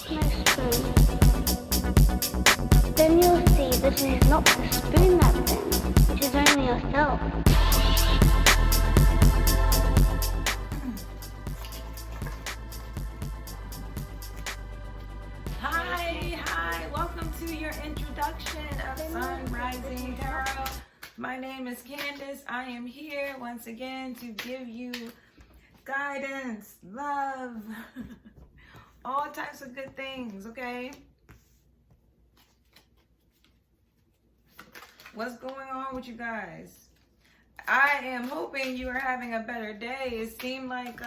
no spoon, then you'll see that it is not the spoon that bends, it is only yourself. Hi, welcome to your introduction of Sun Rising Tarot. My name is Candace. I am here once again to give you guidance, love, all types of good things, okay? What's going on with you guys? I am hoping you are having a better day. It seemed like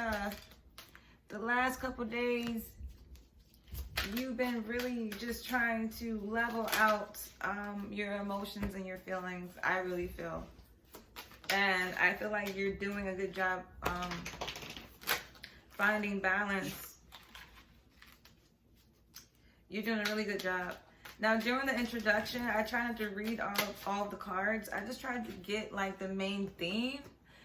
the last couple days you've been really just trying to level out your emotions and your feelings, I really feel. And I feel like you're doing a good job finding balance. You're doing a really good job. Now, during the introduction, I try not to read all of the cards. I just tried to get like the main theme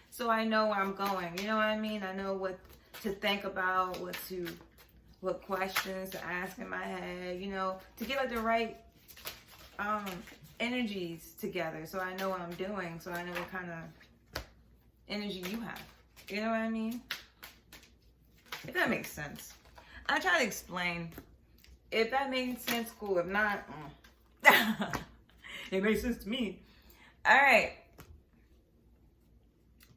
so I know where I'm going. You know what I mean? I know what to think about, what questions to ask in my head, you know, to get like the right energies together so I know what I'm doing, so I know what kind of energy you have. You know what I mean? If that makes sense. I try to explain. If that makes sense, cool. If not, it makes sense to me. All right.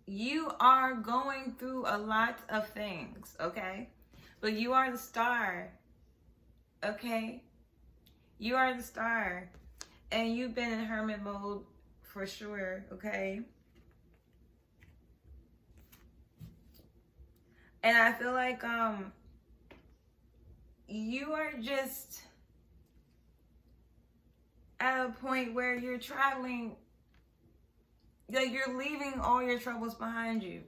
You are going through a lot of things, okay? But you are the star, okay? You are the star. And you've been in hermit mode for sure, okay? And I feel like you are just at a point where you're traveling, like you're leaving all your troubles behind you.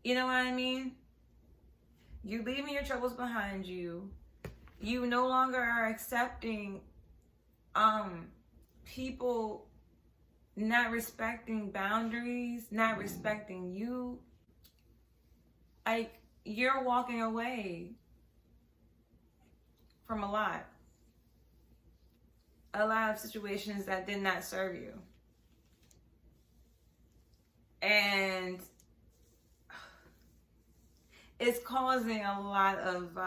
You know what I mean? You're leaving your troubles behind you. You no longer are accepting people not respecting boundaries, not respecting you. Like, you're walking away from a lot of situations that did not serve you. And it's causing a lot of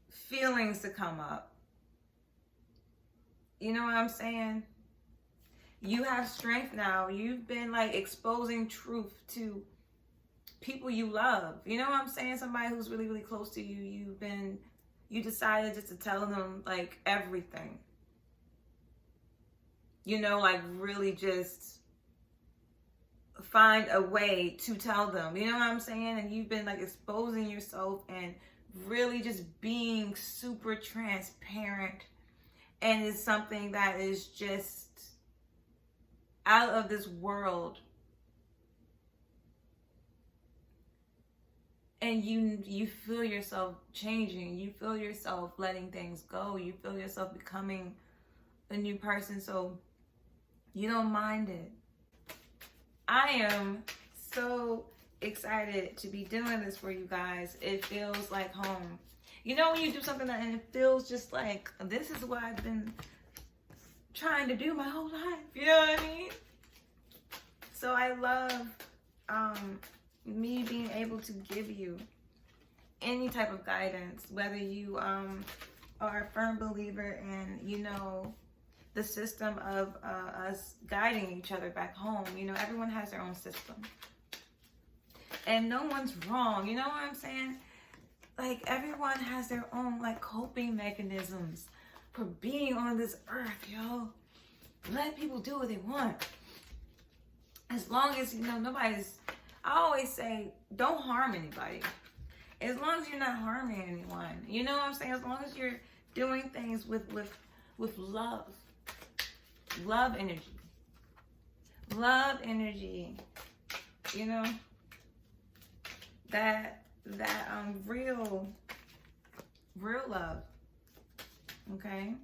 feelings to come up. You know what I'm saying? You have strength now. You've been like exposing truth to people you love. You know what I'm saying? Somebody who's really, really close to you. You decided just to tell them like everything. You know, like really just find a way to tell them. You know what I'm saying? And you've been like exposing yourself and really just being super transparent. And it's something that is just out of this world. And you feel yourself changing. You feel yourself letting things go. You feel yourself becoming a new person. So you don't mind it. I am so excited to be doing this for you guys. It feels like home. You know when you do something and it feels just like, this is what I've been trying to do my whole life. You know what I mean? So I love me being able to give you any type of guidance, whether you are a firm believer in, you know, the system of us guiding each other back home. You know, everyone has their own system. And no one's wrong. You know what I'm saying? Like, everyone has their own, like, coping mechanisms for being on this earth, yo. Let people do what they want. As long as, you know, nobody's... I always say, don't harm anybody. As long as you're not harming anyone. You know what I'm saying? As long as you're doing things with love. Love energy. Love energy. You know? That real love. Okay?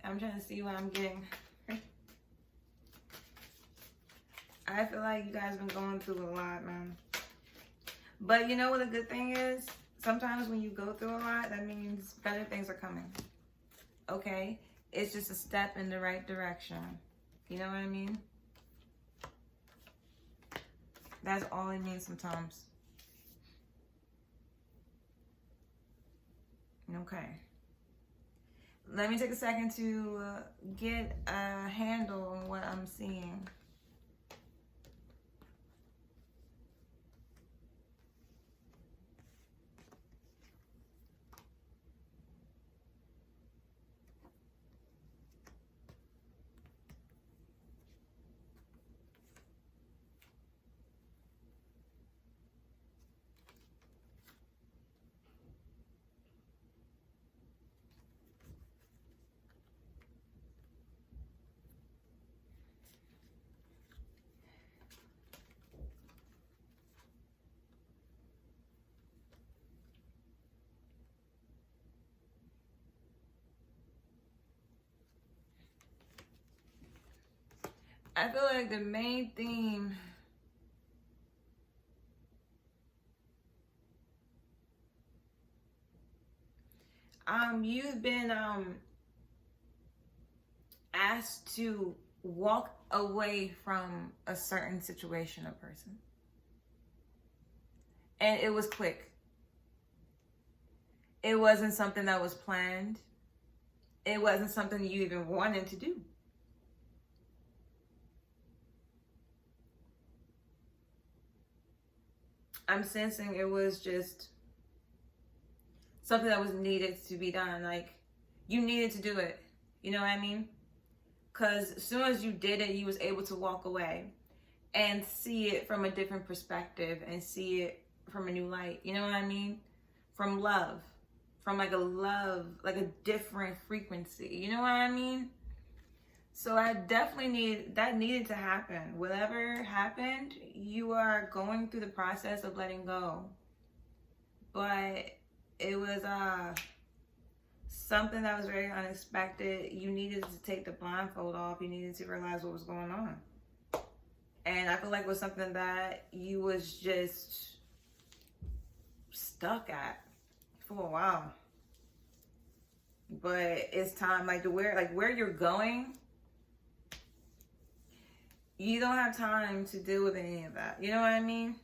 I'm trying to see what I'm getting. I feel like you guys been going through a lot, man. But you know what the good thing is? Sometimes when you go through a lot, that means better things are coming. Okay? It's just a step in the right direction. You know what I mean? That's all it means sometimes. Okay. Let me take a second to get a handle on what I'm seeing. I feel like the main theme you've been asked to walk away from a certain situation or person. And it was quick. It wasn't something that was planned. It wasn't something you even wanted to do. I'm sensing it was just something that was needed to be done. Like, you needed to do it. You know what I mean? Because as soon as you did it, you was able to walk away and see it from a different perspective and see it from a new light. You know what I mean? From love. From like a different frequency. You know what I mean? So I definitely needed to happen. Whatever happened, you are going through the process of letting go. But it was something that was very unexpected. You needed to take the blindfold off. You needed to realize what was going on. And I feel like it was something that you was just stuck at for a while. But it's time, like where you're going, you don't have time to deal with any of that. You know what I mean?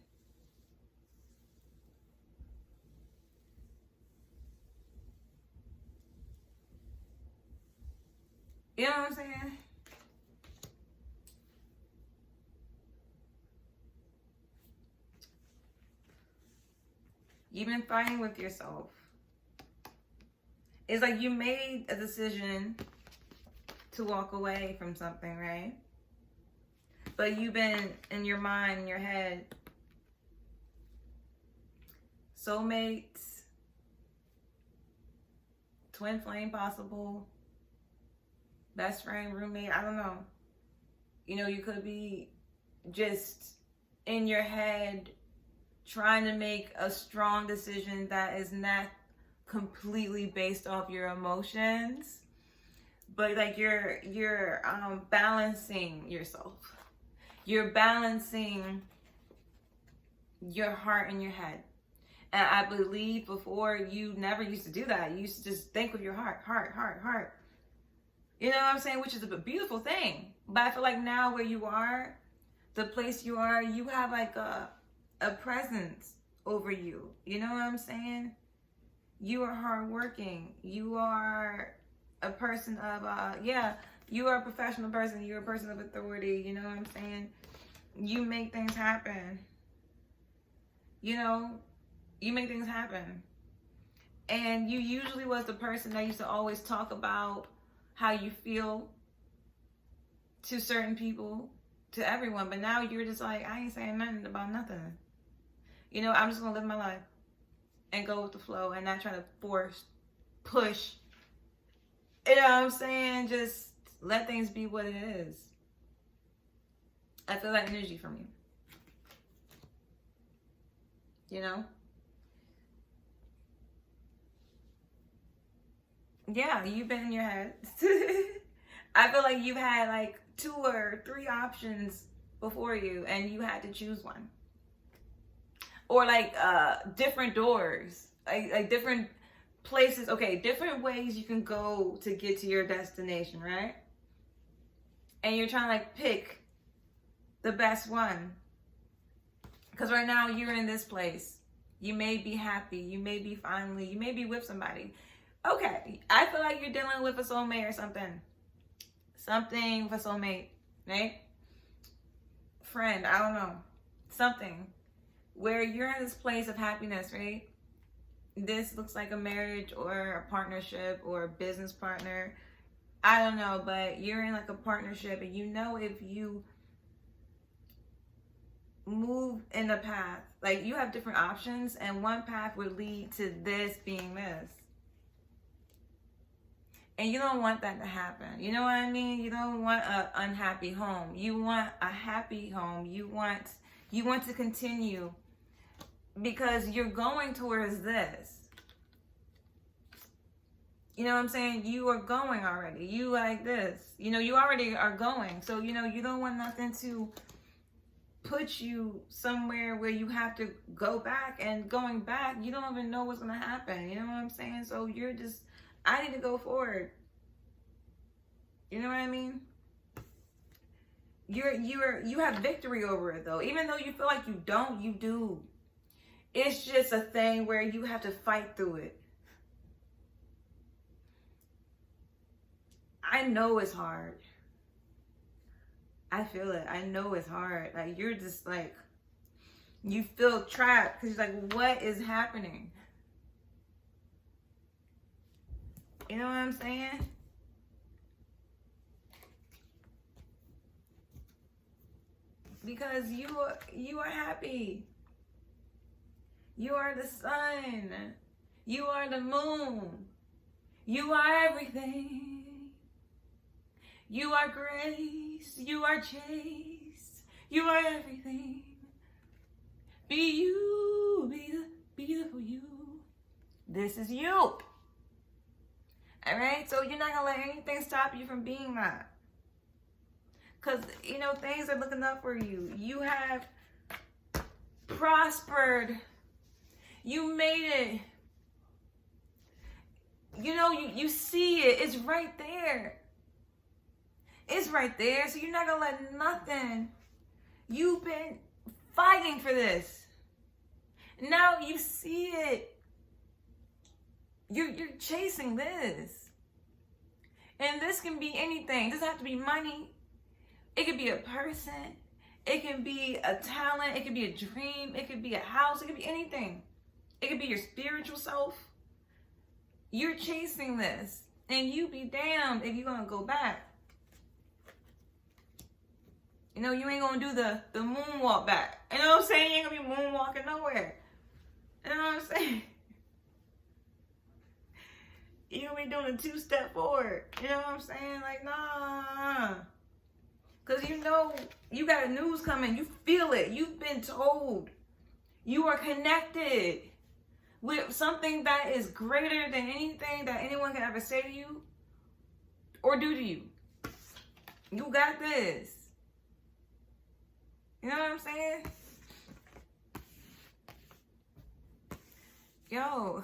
You know what I'm saying? You've been fighting with yourself. It's like you made a decision to walk away from something, right? But you've been in your mind, in your head, soulmates, twin flame possible, best friend, roommate, I don't know. You know, you could be just in your head trying to make a strong decision that is not completely based off your emotions, but like you're balancing yourself. You're balancing your heart and your head. And I believe before you never used to do that. You used to just think with your heart. You know what I'm saying? Which is a beautiful thing. But I feel like now where you are, the place you are, you have like a presence over you. You know what I'm saying? You are hardworking. You are a person of, you are a professional person. You're a person of authority. You know what I'm saying? You make things happen. You know, you make things happen. And you usually was the person that used to always talk about how you feel to certain people, to everyone. But now you're just like, I ain't saying nothing about nothing. You know, I'm just going to live my life and go with the flow and not try to push. You know what I'm saying? Just let things be what it is. I feel that energy from you. You know? Yeah, you've been in your head. I feel like you've had like 2 or 3 options before you and you had to choose one. Or like different doors, like different places. Okay, different ways you can go to get to your destination, right? And you're trying to like pick the best one. Because right now you're in this place. You may be happy. You may be finally, you may be with somebody. Okay, I feel like you're dealing with a soulmate or something. Something with a soulmate, right? Friend, I don't know. Something where you're in this place of happiness, right? This looks like a marriage or a partnership or a business partner. I don't know, but you're in like a partnership, and you know if you move in a path, like you have different options, and one path would lead to this being this. And you don't want that to happen. You know what I mean? You don't want an unhappy home. You want a happy home. You want to continue because you're going towards this. You know what I'm saying? You are going already. You like this. You know, you already are going. So, you know, you don't want nothing to put you somewhere where you have to go back, and going back, you don't even know what's going to happen. You know what I'm saying? So you're just, I need to go forward. You know what I mean? You have victory over it though. Even though you feel like you don't, you do. It's just a thing where you have to fight through it. I know it's hard. I feel it. I know it's hard. Like you're just like, you feel trapped because you're like, what is happening? You know what I'm saying? Because you are happy. You are the sun. You are the moon. You are everything. You are grace. You are chase. You are everything. Be you. Be the beautiful you. This is you. All right? So you're not going to let anything stop you from being that. Because, you know, things are looking up for you. You have prospered. You made it. You know, you see it. It's right there. It's right there. So you're not going to let nothing. You've been fighting for this. Now you see it. You're chasing this. And this can be anything. It doesn't have to be money. It could be a person. It can be a talent. It could be a dream. It could be a house. It could be anything. It could be your spiritual self. You're chasing this. And you be damned if you're going to go back. You know, you ain't going to do the moonwalk back. You know what I'm saying? You ain't going to be moonwalking nowhere. You know what I'm saying? You're going to be doing a 2-step forward. You know what I'm saying? Like, nah. Because you know, you got news coming. You feel it. You've been told. You are connected with something that is greater than anything that anyone can ever say to you or do to you. You got this. You know what I'm saying? Yo.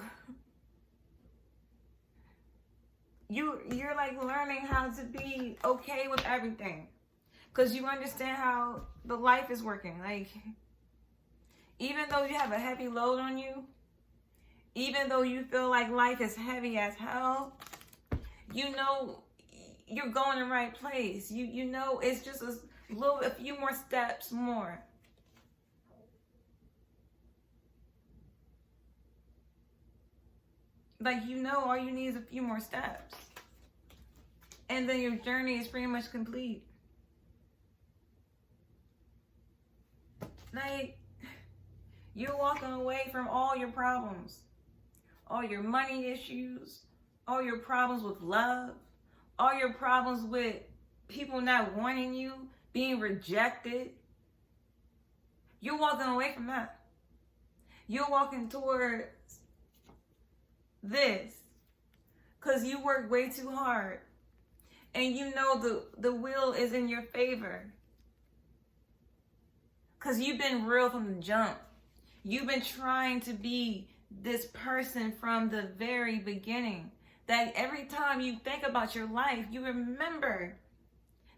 You're like learning how to be okay with everything. Because you understand how the life is working. Like, even though you have a heavy load on you, even though you feel like life is heavy as hell, you know you're going in the right place. You know it's just a few more steps more. Like, you know, all you need is a few more steps. And then your journey is pretty much complete. Like, you're walking away from all your problems, all your money issues, all your problems with love, all your problems with people not wanting you, being rejected. You're walking away from that. You're walking towards this because you work way too hard. And you know the will is in your favor. Because you've been real from the jump. You've been trying to be this person from the very beginning. That every time you think about your life, you remember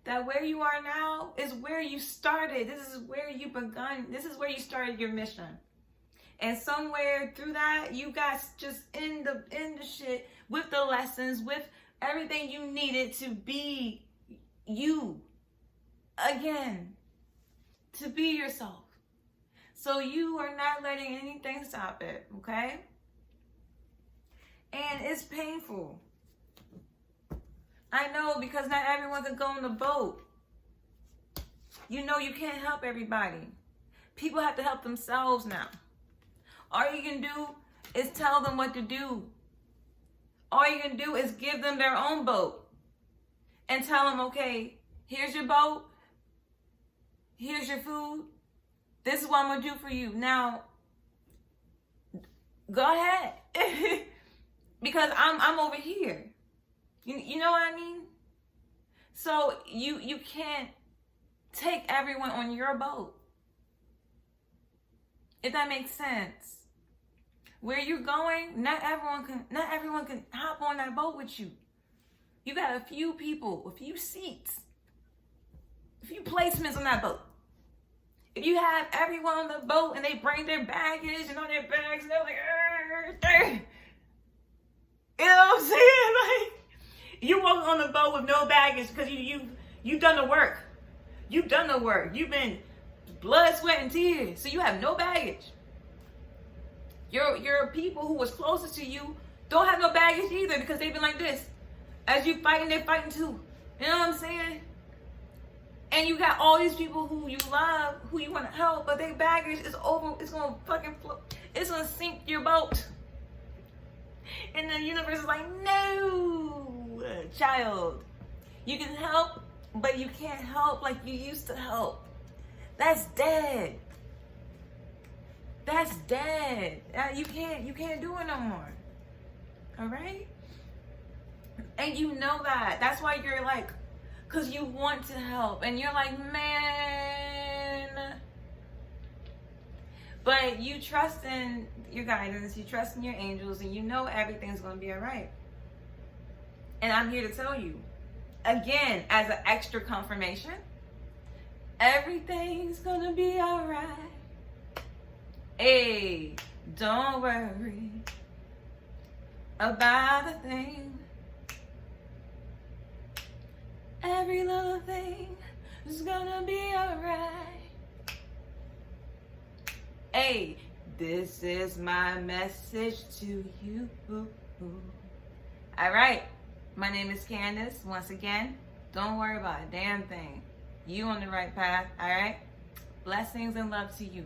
that where you are now is where you started. This is where you begun. This is where you started your mission. And somewhere through that, you guys just in the shit with the lessons, with everything you needed to be you again, to be yourself. So you are not letting anything stop it, okay? And it's painful. I know, because not everyone can go on the boat. You know you can't help everybody. People have to help themselves now. All you can do is tell them what to do. All you can do is give them their own boat. And tell them, okay, here's your boat. Here's your food. This is what I'm going to do for you. Now, go ahead. Because I'm over here. You know what I mean? So you can't take everyone on your boat. If that makes sense. Where you're going, not everyone can hop on that boat with you. You got a few people, a few seats, a few placements on that boat. If you have everyone on the boat and they bring their baggage and all their bags, and they're like, you know what I'm saying? Like, you walk on the boat with no baggage because you've done the work. You've done the work. You've been blood, sweat, and tears. So you have no baggage. Your people who was closest to you don't have no baggage either, because they've been like this. As you fighting, they're fighting too. You know what I'm saying? And you got all these people who you love, who you want to help, but their baggage is over. It's going to fucking float. It's going to sink your boat. And the universe is like, no, child. You can help, but you can't help like you used to help. That's dead. That's dead. You can't do it no more. All right? And you know that. That's why you're like, because you want to help. And you're like, man. But you trust in your guidance. You trust in your angels. And you know everything's going to be all right. And I'm here to tell you, again, as an extra confirmation, everything's going to be all right. Hey, don't worry about a thing. Every little thing is gonna be alright. Hey, this is my message to you. Alright, my name is Candace. Once again, don't worry about a damn thing. You on the right path, alright? Blessings and love to you.